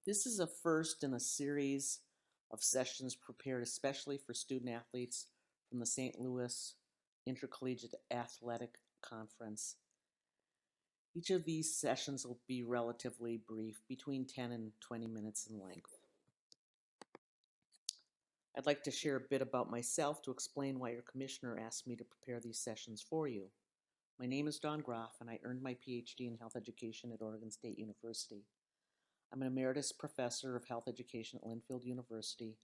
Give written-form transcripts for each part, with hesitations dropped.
This is a first in a series of sessions prepared especially for student athletes from the St. Louis Intercollegiate Athletic Conference. Each of these sessions will be relatively brief, between 10 and 20 minutes in length. I'd like to share a bit about myself to explain why your commissioner asked me to prepare these sessions for you. My name is Don Graff, and I earned my PhD in health education at Oregon State University. I'm an emeritus professor of health education at Linfield University,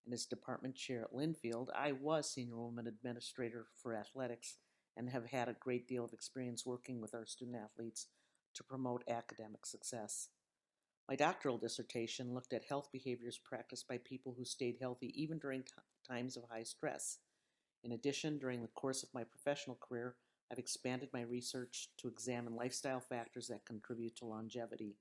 and as department chair at Linfield, I was senior woman administrator for athletics and have had a great deal of experience working with our student athletes to promote academic success. My doctoral dissertation looked at health behaviors practiced by people who stayed healthy even during times of high stress. In addition, during the course of my professional career, I've expanded my research to examine lifestyle factors that contribute to longevity.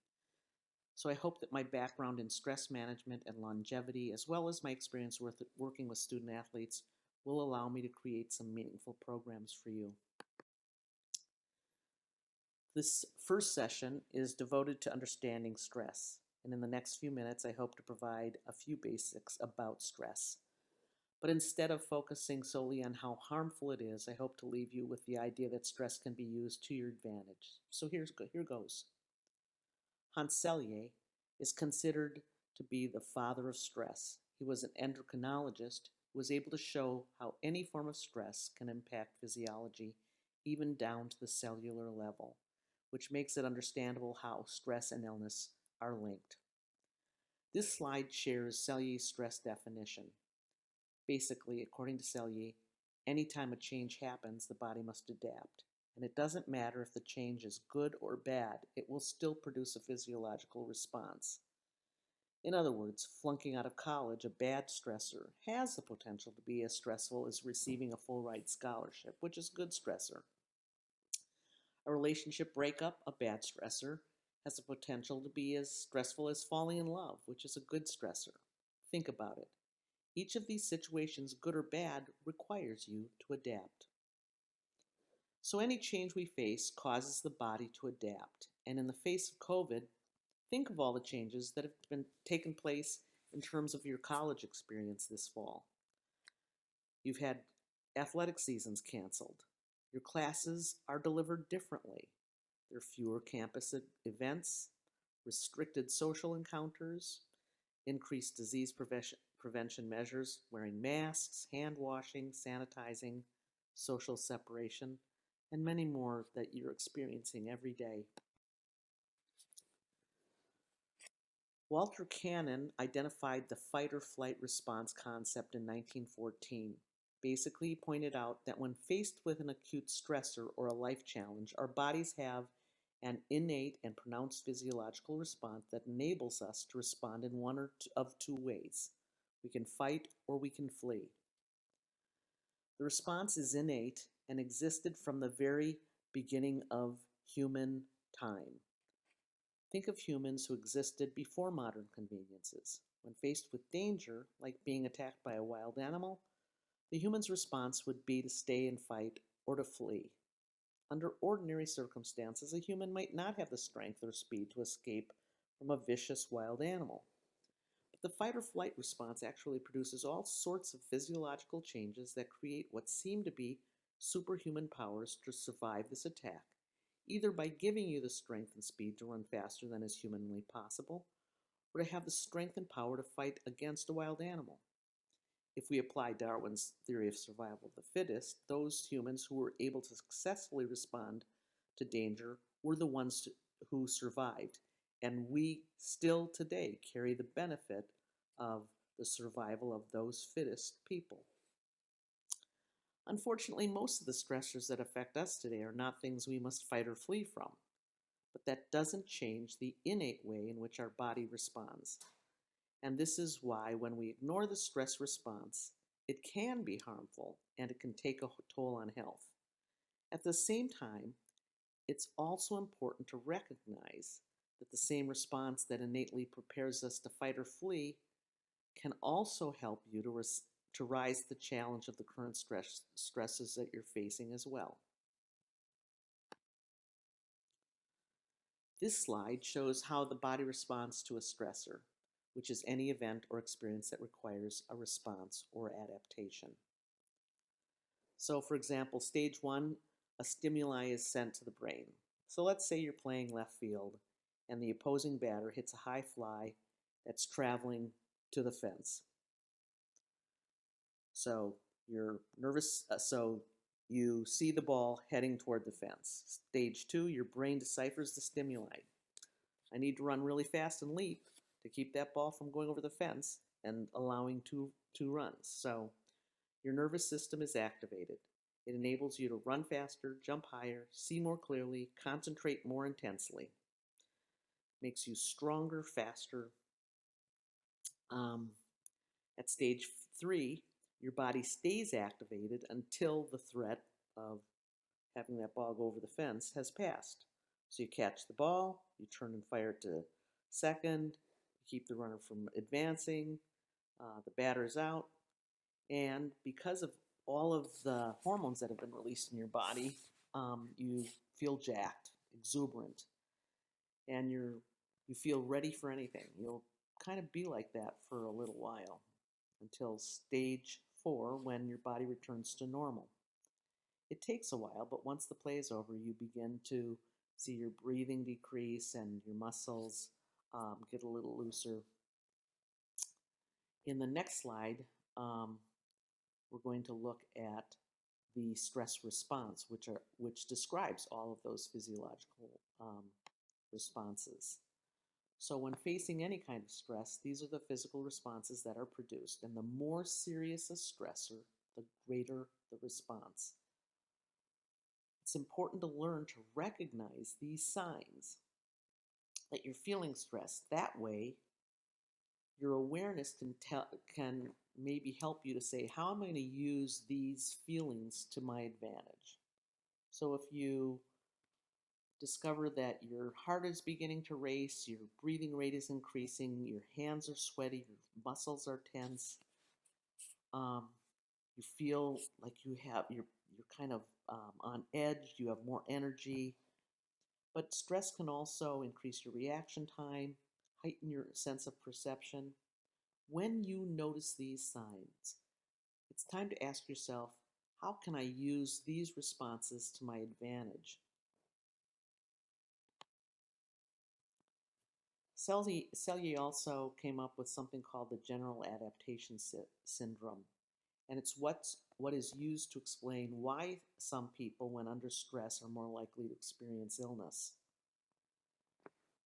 So I hope that my background in stress management and longevity, as well as my experience working with student athletes, will allow me to create some meaningful programs for you. This first session is devoted to understanding stress, and in the next few minutes I hope to provide a few basics about stress. But instead of focusing solely on how harmful it is, I hope to leave you with the idea that stress can be used to your advantage. So here goes. Selye is considered to be the father of stress. He was an endocrinologist who was able to show how any form of stress can impact physiology, even down to the cellular level, which makes it understandable how stress and illness are linked. This slide shares Selye's stress definition. Basically, according to Selye, anytime a change happens, the body must adapt. And it doesn't matter if the change is good or bad, it will still produce a physiological response. In other words, flunking out of college, a bad stressor, has the potential to be as stressful as receiving a full ride scholarship, which is a good stressor. A relationship breakup, a bad stressor, has the potential to be as stressful as falling in love, which is a good stressor. Think about it. Each of these situations, good or bad, requires you to adapt. So any change we face causes the body to adapt. And in the face of COVID, think of all the changes that have been taken place in terms of your college experience this fall. You've had athletic seasons canceled. Your classes are delivered differently. There are fewer campus events, restricted social encounters, increased disease prevention measures, wearing masks, hand washing, sanitizing, social separation, and many more that you're experiencing every day. Walter Cannon identified the fight or flight response concept in 1914. Basically, he pointed out that when faced with an acute stressor or a life challenge, our bodies have an innate and pronounced physiological response that enables us to respond in one of two ways. We can fight or we can flee. The response is innate and existed from the very beginning of human time. Think of humans who existed before modern conveniences. When faced with danger, like being attacked by a wild animal, the human's response would be to stay and fight or to flee. Under ordinary circumstances, a human might not have the strength or speed to escape from a vicious wild animal. The fight or flight response actually produces all sorts of physiological changes that create what seem to be superhuman powers to survive this attack, either by giving you the strength and speed to run faster than is humanly possible, or to have the strength and power to fight against a wild animal. If we apply Darwin's theory of survival of the fittest, those humans who were able to successfully respond to danger were the ones who survived, and we still today carry the benefit of the survival of those fittest people. Unfortunately, most of the stressors that affect us today are not things we must fight or flee from, but that doesn't change the innate way in which our body responds. And this is why when we ignore the stress response, it can be harmful and it can take a toll on health. At the same time, it's also important to recognize that the same response that innately prepares us to fight or flee can also help you to rise the challenge of the current stresses that you're facing as well. This slide shows how the body responds to a stressor, which is any event or experience that requires a response or adaptation. So for example, stage one, a stimuli is sent to the brain. So let's say you're playing left field and the opposing batter hits a high fly that's traveling to the fence. So you're nervous, so you see the ball heading toward the fence. Stage two, your brain deciphers the stimuli. I need to run really fast and leap to keep that ball from going over the fence and allowing two runs. So your nervous system is activated. It enables you to run faster, jump higher, see more clearly, concentrate more intensely. Makes you stronger, faster. At stage three, your body stays activated until the threat of having that ball go over the fence has passed. So you catch the ball, you turn and fire it to second, you keep the runner from advancing, the batter's out, and because of all of the hormones that have been released in your body, you feel jacked, exuberant, and you feel ready for anything. You'll kind of be like that for a little while until stage four, when your body returns to normal. It takes a while, but once the play is over, you begin to see your breathing decrease and your muscles get a little looser. In the next slide, we're going to look at the stress response, which describes all of those physiological responses. So when facing any kind of stress, these are the physical responses that are produced. And the more serious a stressor, the greater the response. It's important to learn to recognize these signs that you're feeling stress. That way, your awareness can maybe help you to say, how am I going to use these feelings to my advantage? So if you discover that your heart is beginning to race, your breathing rate is increasing, your hands are sweaty, your muscles are tense, you feel like you're kind of on edge, you have more energy. But stress can also increase your reaction time, heighten your sense of perception. When you notice these signs, it's time to ask yourself, how can I use these responses to my advantage? Selye also came up with something called the general adaptation syndrome, and it's what is used to explain why some people, when under stress, are more likely to experience illness.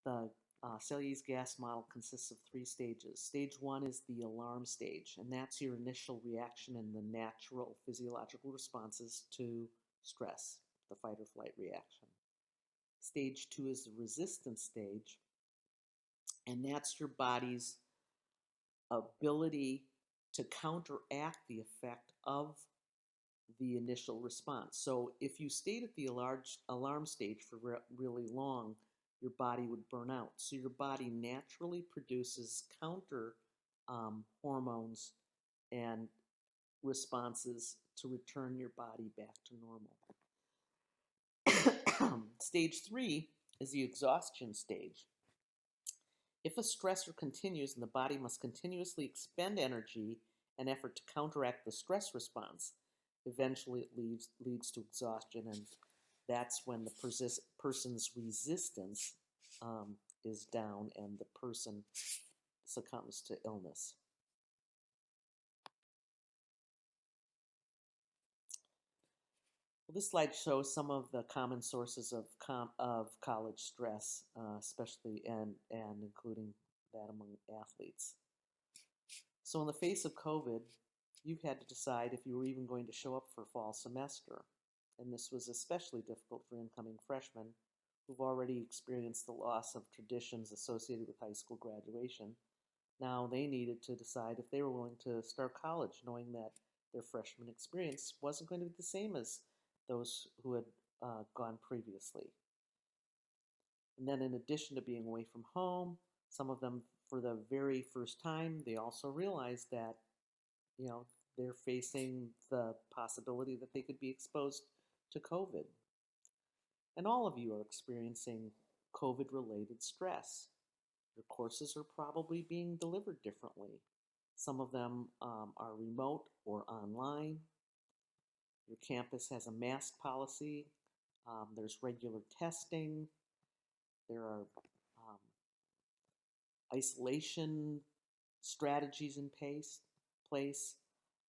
The Selye's gas model consists of 3 stages. Stage 1 is the alarm stage, and that's your initial reaction and the natural physiological responses to stress, the fight or flight reaction. Stage 2 is the resistance stage, and that's your body's ability to counteract the effect of the initial response. So if you stayed at the alarm stage for really long, your body would burn out. So your body naturally produces counter hormones and responses to return your body back to normal. Stage 3 is the exhaustion stage. If a stressor continues, and the body must continuously expend energy and effort to counteract the stress response, eventually it leads to exhaustion, and that's when the person's resistance is down and the person succumbs to illness. Well, this slide shows some of the common sources of college stress, especially and including that among athletes. So in the face of COVID, you had to decide if you were even going to show up for fall semester. And this was especially difficult for incoming freshmen who've already experienced the loss of traditions associated with high school graduation. Now they needed to decide if they were willing to start college, knowing that their freshman experience wasn't going to be the same as those who had gone previously. And then in addition to being away from home, some of them, for the very first time, they also realized that, they're facing the possibility that they could be exposed to COVID. And all of you are experiencing COVID-related stress. Your courses are probably being delivered differently. Some of them are remote or online. Your campus has a mask policy. There's regular testing. There are um, isolation strategies in place.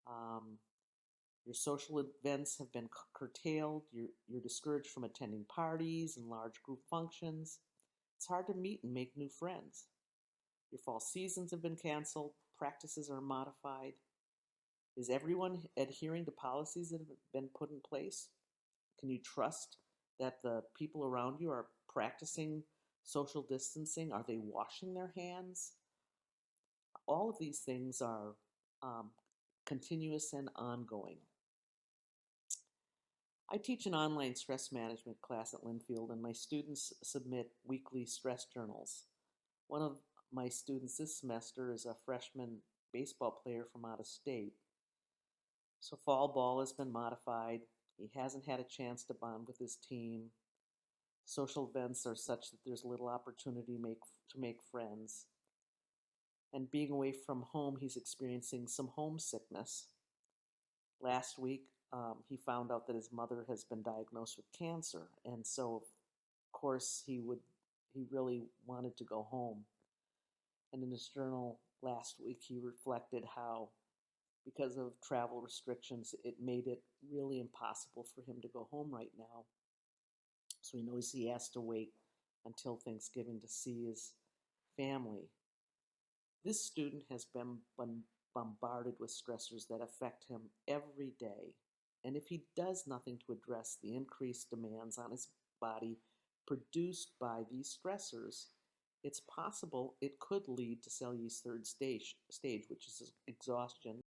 Um, your social events have been curtailed. You're discouraged from attending parties and large group functions. It's hard to meet and make new friends. Your fall seasons have been canceled. Practices are modified. Is everyone adhering to policies that have been put in place? Can you trust that the people around you are practicing social distancing? Are they washing their hands? All of these things are um, continuous and ongoing. I teach an online stress management class at Linfield, and my students submit weekly stress journals. One of my students this semester is a freshman baseball player from out of state. So fall ball has been modified. He hasn't had a chance to bond with his team. Social events are such that there's little opportunity to make friends. And being away from home, he's experiencing some homesickness. Last week, he found out that his mother has been diagnosed with cancer, and so of course he really wanted to go home. And in his journal last week, he reflected how, because of travel restrictions, it made it really impossible for him to go home right now. So he knows he has to wait until Thanksgiving to see his family. This student has been bombarded with stressors that affect him every day. And if he does nothing to address the increased demands on his body produced by these stressors, it's possible it could lead to Selye's third stage, which is exhaustion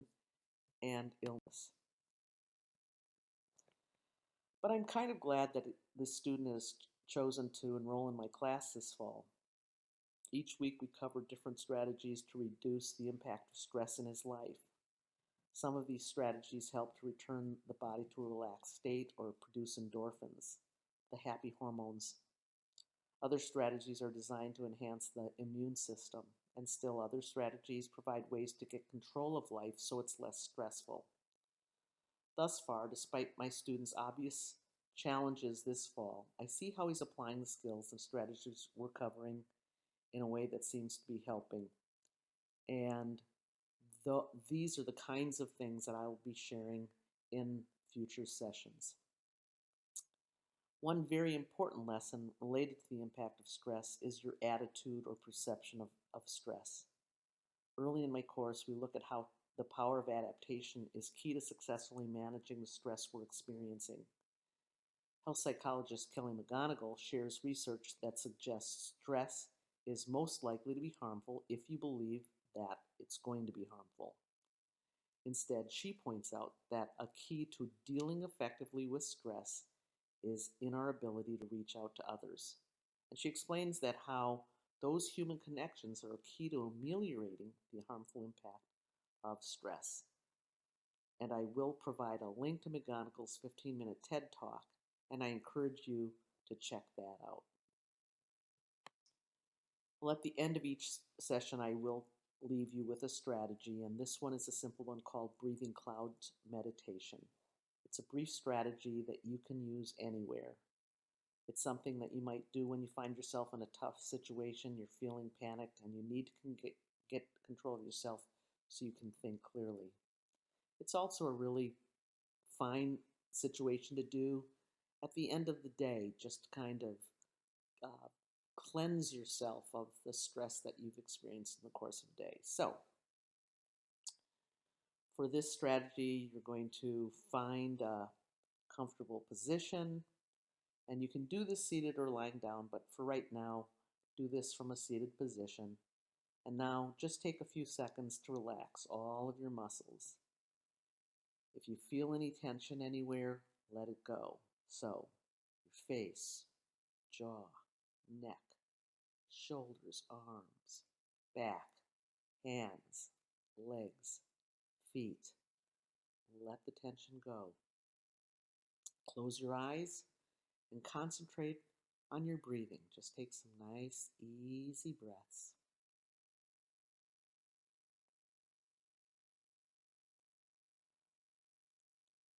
and illness. But I'm kind of glad that this student has chosen to enroll in my class this fall. Each week we cover different strategies to reduce the impact of stress in his life. Some of these strategies help to return the body to a relaxed state or produce endorphins, the happy hormones. Other strategies are designed to enhance the immune system, and still other strategies provide ways to get control of life so it's less stressful. Thus far, despite my students' obvious challenges this fall, I see how he's applying the skills and strategies we're covering in a way that seems to be helping. And these are the kinds of things that I will be sharing in future sessions. One very important lesson related to the impact of stress is your attitude or perception of stress. Early in my course, we look at how the power of adaptation is key to successfully managing the stress we're experiencing. Health psychologist Kelly McGonigal shares research that suggests stress is most likely to be harmful if you believe that it's going to be harmful. Instead, she points out that a key to dealing effectively with stress is in our ability to reach out to others. And she explains that how those human connections are a key to ameliorating the harmful impact of stress. And I will provide a link to McGonigal's 15-minute TED Talk, and I encourage you to check that out. Well, at the end of each session, I will leave you with a strategy, and this one is a simple one called Breathing Clouds Meditation. It's a brief strategy that you can use anywhere. It's something that you might do when you find yourself in a tough situation, you're feeling panicked, and you need to get control of yourself so you can think clearly. It's also a really fine situation to do at the end of the day, just to kind of cleanse yourself of the stress that you've experienced in the course of the day. So, for this strategy, you're going to find a comfortable position, and you can do this seated or lying down, but for right now, do this from a seated position. And now, just take a few seconds to relax all of your muscles. If you feel any tension anywhere, let it go. So, your face, jaw, neck, shoulders, arms, back, hands, legs, feet. Let the tension go. Close your eyes and concentrate on your breathing. Just take some nice, easy breaths.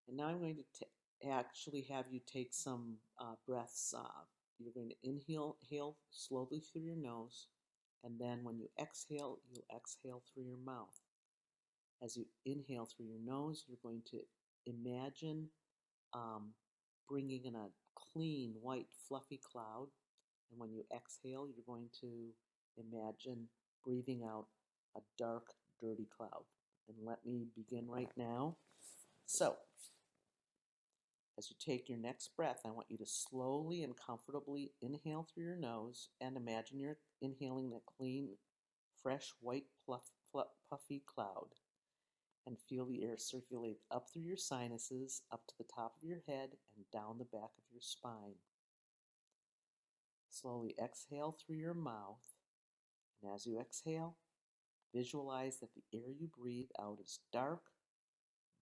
And now I'm going to actually have you take some breaths. You're going to inhale slowly through your nose, and then when you exhale, you'll exhale through your mouth. As you inhale through your nose, you're going to imagine bringing in a clean, white, fluffy cloud. And when you exhale, you're going to imagine breathing out a dark, dirty cloud. And let me begin right now. So, as you take your next breath, I want you to slowly and comfortably inhale through your nose and imagine you're inhaling that clean, fresh, white, puffy cloud. And feel the air circulate up through your sinuses, up to the top of your head, and down the back of your spine. Slowly exhale through your mouth, and as you exhale, visualize that the air you breathe out is dark,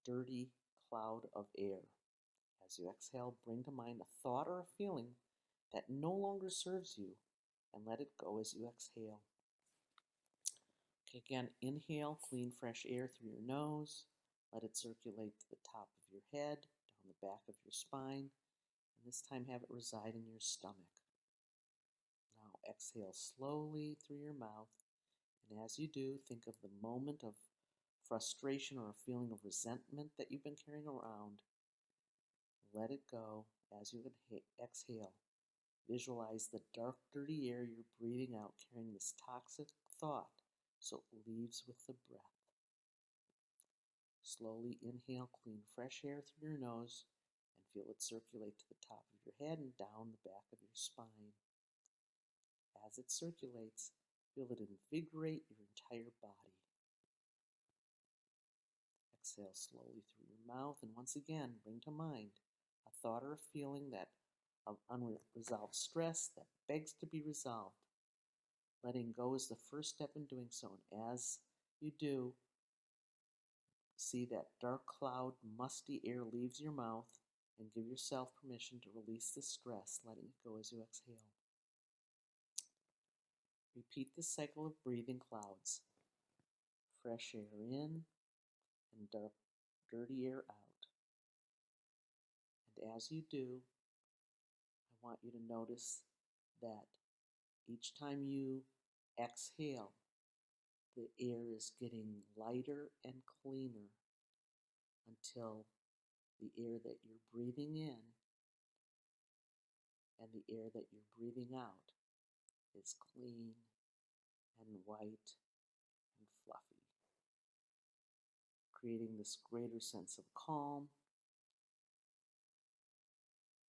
dirty cloud of air. As you exhale, bring to mind a thought or a feeling that no longer serves you, and let it go as you exhale. Okay, again, inhale clean, fresh air through your nose. Let it circulate to the top of your head, down the back of your spine, and this time have it reside in your stomach. Now exhale slowly through your mouth, and as you do, think of the moment of frustration or a feeling of resentment that you've been carrying around. Let it go as you exhale. Visualize the dark, dirty air you're breathing out carrying this toxic thought so it leaves with the breath. Slowly inhale clean, fresh air through your nose and feel it circulate to the top of your head and down the back of your spine. As it circulates, feel it invigorate your entire body. Exhale slowly through your mouth, and once again, bring to mind a thought or a feeling of unresolved stress that begs to be resolved. Letting go is the first step in doing so, and as you do, see that dark cloud, musty air leaves your mouth, and give yourself permission to release the stress, letting it go as you exhale. Repeat this cycle of breathing clouds. Fresh air in and dark, dirty air out. And as you do, I want you to notice that each time you exhale, the air is getting lighter and cleaner until the air that you're breathing in and the air that you're breathing out is clean and white and fluffy, creating this greater sense of calm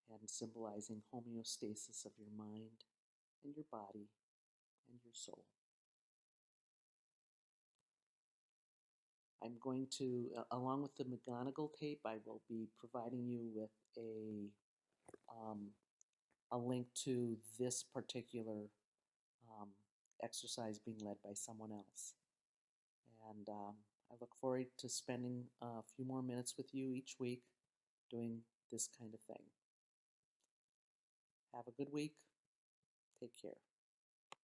and symbolizing homeostasis of your mind and your body and your soul. I'm going to, along with the McGonagall tape, I will be providing you with a link to this particular exercise being led by someone else. And I look forward to spending a few more minutes with you each week doing this kind of thing. Have a good week. Take care.